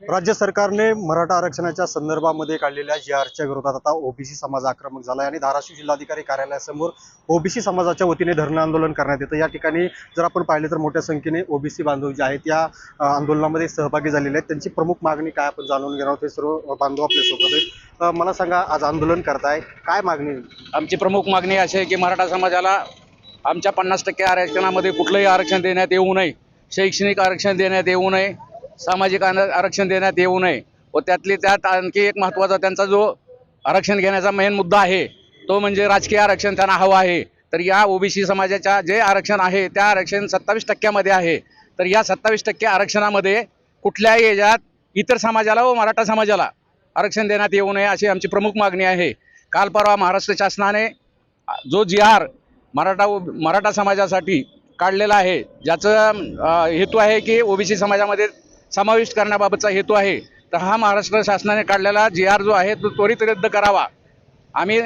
राज्य सरकारने मराठा आरक्षणाच्या संदर्भामध्ये काढलेल्या जी-आरच्या विरोधात आता ओबीसी समाज आक्रमक झाला आहे आणि धाराशिव जिल्हाधिकारी कार्यालयासमोर ओबीसी समाजाच्या वतीने धरणं आंदोलन करण्यात येतं। या ठिकाणी जर आपण पाहिले तर मोठ्या संख्येने ओबीसी बांधव जे आहेत या आंदोलनामध्ये सहभागी झालेले आहेत। त्यांची प्रमुख मागणी काय आपण जाणून घेणार आहोत। हे सर्व बांधव आपल्यासोबत आहेत। मला सांगा, आज आंदोलन करताय, काय मागणी? आमची प्रमुख मागणी अशी आहे की मराठा समाजाला आमच्या 50% आरक्षणामध्ये कुठलंही आरक्षण देण्यात येऊ नये, शैक्षणिक आरक्षण देण्यात येऊ नये, सामाजिक आरक्षण देण्यात येऊ नये व त्यात आणखी एक महत्त्वाचा त्यांचा जो आरक्षण घेण्याचा मेन मुद्दा आहे तो म्हणजे राजकीय आरक्षण त्यांना हवं आहे। तर या ओबीसी समाजाच्या जे आरक्षण आहे त्या आरक्षण 27% आहे। तर या 27% आरक्षणामध्ये कुठल्याही याच्यात इतर समाजाला व मराठा समाजाला आरक्षण देण्यात येऊ नये अशी आमची प्रमुख मागणी आहे। काल परवा महाराष्ट्र शासनाने जो जी-आर मराठा समाजासाठी काढलेला आहे, ज्याचा हेतू आहे की ओबीसी समाजामध्ये समाविष्ट करण्याबाबतचा हेतू आहे, तर हा महाराष्ट्र शासनाने काढलेला जी-आर जो आहे तो त्वरित रद्द करावा। आम्ही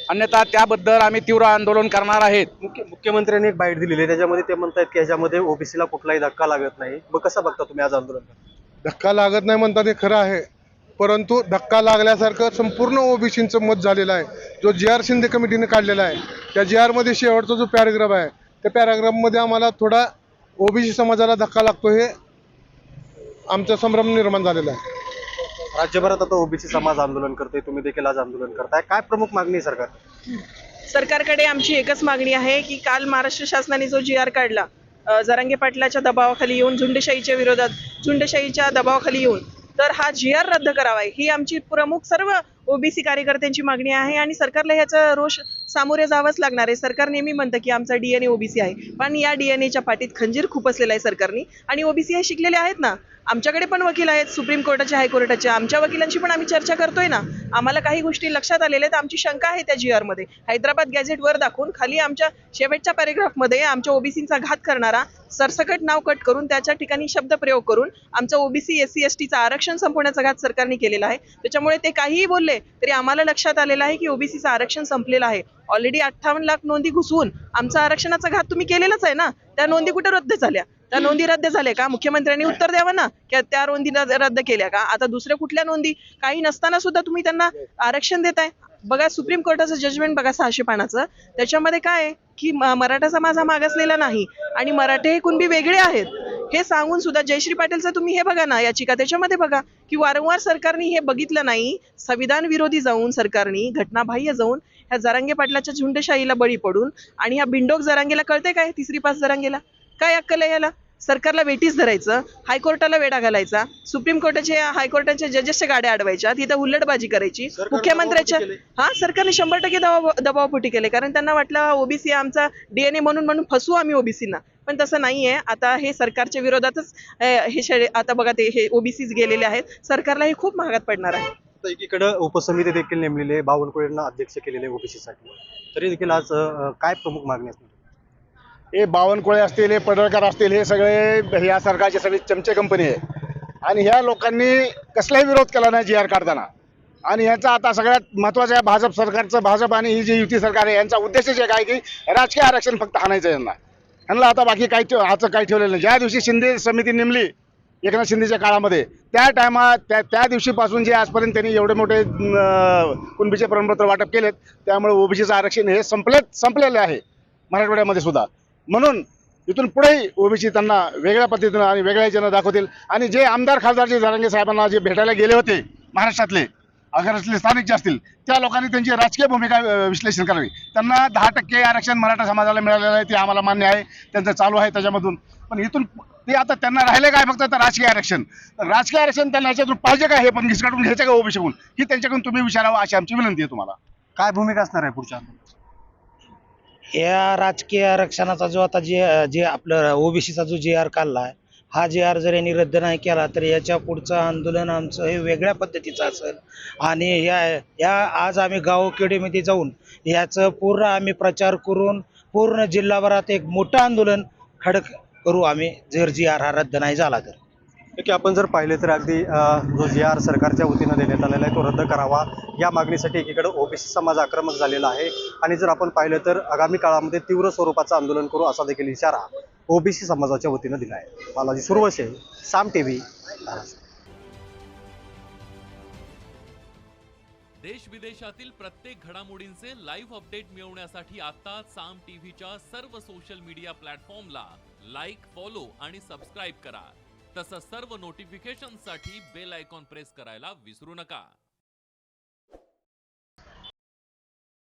अन्यथा त्याबद्दल आम्ही तीव्र आंदोलन करणार आहेत। मुख्यमंत्र्यांनी एक बाईट दिलेली आहे, त्याच्यामध्ये ते म्हणतात की ह्याच्यामध्ये ओबीसीला कुठलाही धक्का लागत नाही। मग कसं बघता तुम्ही आज आंदोलन? धक्का लागत नाही म्हणतात हे खरं आहे, परंतु धक्का लागल्यासारखं संपूर्ण ओबीसींचं मत झालेलं आहे। जो जी-आर शिंदे कमिटीने काढलेला आहे त्या जी-आरमध्ये शेवटचा जो पॅराग्राफ आहे त्या पॅराग्राफमध्ये आम्हाला थोडा ओबीसी समाजाला धक्का लागतो, हे आमचा संभ्रम निर्माण झालेला आहे। राज्यभरात आता ओबीसी समाज आंदोलन करते, तुम्ही देखील आज आंदोलन करताय, काय प्रमुख मागणी आहे सरकार? सरकारकडे आमची एकच मागणी आहे की काल महाराष्ट्र शासनाने जो जी-आर काढला, जरांगे पाटलाच्या दबावाखाली येऊन, झुंडशाहीच्या विरोधात झुंडशाहीच्या दबावाखाली येऊन, तर हा जी-आर रद्द करावा ही आमची प्रमुख सर्व ओबीसी कार्यकर्त्यांची मागणी आहे। आणि सरकारला ह्याचा रोष सामोरे जावंच लागणार आहे। सरकार नेहमी म्हणतं की आमचा DNA ओबीसी आहे, पण या DNAच्या पाठीत खंजीर खुपसलेला आहे सरकारने। आणि ओबीसी हे शिकलेले आहेत ना, आमच्याकडे पण वकील आहेत, सुप्रीम कोर्टाचे, हायकोर्टाचे, आमच्या वकिलांशी पण आम्ही चर्चा करतोय ना। आम्हाला काही गोष्टी लक्षात आलेल्या आहेत। आमची शंका आहे त्या जी-आर मध्ये हैदराबाद गॅझेटवर दाखवून खाली आमच्या शेवटच्या पॅरेग्राफमध्ये आमच्या ओबीसींचा घात करणारा सरसकट नाव कट करून त्याच्या ठिकाणी शब्दप्रयोग करून आमचं ओबीसी SC STचं आरक्षण संपवण्याचा घात सरकारने केलेला आहे। त्याच्यामुळे ते काहीही बोलले तरी आम्हाला लक्षात आलेलं आहे की ओबीसीचं आरक्षण संपलेलं आहे। ऑलरेडी 58 लाख नोंदी घुसवून आमचा आरक्षणाचा घात तुम्ही केलेलाच आहे ना। त्या नोंदी कुठे रद्द झाल्या? त्या नोंदी रद्द झाल्या का? मुख्यमंत्र्यांनी उत्तर द्यावं ना की त्या नोंदी रद्द केल्या का? आता दुसऱ्या कुठल्या नोंदी काही नसताना सुद्धा तुम्ही त्यांना आरक्षण देताय? बघा, सुप्रीम कोर्टाचं जजमेंट बघा 600 पानाचं, त्याच्यामध्ये काय आहे की मराठा समाज हा मागासलेला नाही आणि मराठे हे कुणबी वेगळे आहेत हे सांगून सुद्धा जयश्री पाटीलचं तुम्ही हे बघा ना याचिका, त्याच्यामध्ये बघा की वारंवार सरकारने हे बघितलं नाही, संविधान विरोधी जाऊन सरकारने घटनाबाह्य जाऊन ह्या जरांगे पाटलाच्या झुंडशाहीला बळी पडून आणि ह्या बिंडोक जरांगेला कळते काय, तिसरी पास जरांगेला काय अक्कल आहे याला? सरकारला वेटीस धरायचं, हायकोर्टाला वेढा घालायचा, सुप्रीम कोर्टाच्या हायकोर्टाच्या जजेसच्या गाड्या अडवायच्या, तिथं हुल्लडबाजी करायची मुख्यमंत्र्याच्या। सरकारने 100% दबावपोटी केले, कारण त्यांना वाटलं ओबीसी आमचा DNA म्हणून फसवू आम्ही ओबीसीना, पण तसं नाहीये। आता हे सरकारच्या विरोधातच हे आता बघा ते हे ओबीसीच गेलेले आहेत, सरकारला हे खूप महागात पडणार आहे। एकीकडे उपसमिती देखील नेमलेली आहे, बावनकुळेंना अध्यक्ष केलेले ओबीसीसाठी, तरी देखील आज काय प्रमुख मागणी असणार? हे बावनकुळे असतील, हे पडळकर असतील, हे सगळे या सरकारचे सगळे चमचे कंपनी आहे आणि ह्या लोकांनी कसलाही विरोध केला नाही जी-आर काढताना। आणि ह्याचा आता सगळ्यात महत्त्वाचं आहे भाजप सरकारचं, भाजप आणि ही जी युती सरकार आहे यांचा उद्देशच एक आहे की राजकीय आरक्षण फक्त आणायचं यांना आता बाकी काही हाचं काही ठेवलेलं नाही। ज्या दिवशी शिंदे समिती नेमली एकनाथ शिंदेच्या काळामध्ये त्या दिवशीपासून जे आजपर्यंत त्यांनी एवढे मोठे कुणबीचे प्रमाणपत्र वाटप केलेत, त्यामुळे ओबीसीचं आरक्षण हे संपलेलं आहे मराठवाड्यामध्ये सुद्धा। म्हणून इथून पुढेही ओबीसी त्यांना वेगळ्या पद्धतीनं आणि वेगळ्या ह्याच्यानं दाखवतील। आणि जे आमदार खासदार जे जरांगे साहेबांना जे भेटायला गेले होते महाराष्ट्रातले, अगर असले स्थानिक जे असतील त्या लोकांनी त्यांची राजकीय भूमिका विश्लेषण करावी। त्यांना 10% आरक्षण मराठा समाजाला मिळालेलं आहे, ते आम्हाला मान्य आहे, त्यांचं चालू आहे त्याच्यामधून। पण इथून ते आता त्यांना राहिले काय फक्त तर राजकीय आरक्षण त्यांना याच्यातून पाहिजे का, हे पण घिसकाटून घ्यायचं का ओबीसीकडून, ही त्यांच्याकडून तुम्ही विचारावं अशी आमची विनंती आहे तुम्हाला। काय भूमिका असणार आहे पुढच्या? या राजकीय आरक्षणाचा जो आता जे आपलं ओबीसीचा जो जी-आर काढला आहे, हा जी-आर जर यांनी रद्द नाही केला तर याच्या पुढचं आंदोलन आमचं हे वेगळ्या पद्धतीचं असेल। आणि या आज आम्ही गावखेडेमध्ये जाऊन याचं पूर्ण आम्ही प्रचार करून पूर्ण जिल्हाभरात एक मोठं आंदोलन खडक करू आम्ही, जर जी-आर हा रद्द नाही झाला तर। की आपण जर पाहिले तर अगदी जो जी-आर सरकारच्या वतीनं देण्यात आलेला आहे तो रद्द करावा या मागणीसाठी एकीकडे ओबीसी समाज आक्रमक झालेला आहे आणि जर आपण पाहिलं तर आगामी काळामध्ये तीव्र स्वरूपाचं आंदोलन करू असा देखील इशारा ओबीसी समाजाच्या वतीनं दिला आहे। बालाजी सुरवसे, साम TV। देश विदेशातील प्रत्येक घडामोडींचे लाईव्ह अपडेट मिळवण्यासाठी आता साम टीव्हीच्या सर्व सोशल मीडिया प्लॅटफॉर्मला लाईक, फॉलो आणि सबस्क्राईब करा. तसंच सर्व नोटिफिकेशनसाठी बेल आयकॉन प्रेस करायला विसरू नका.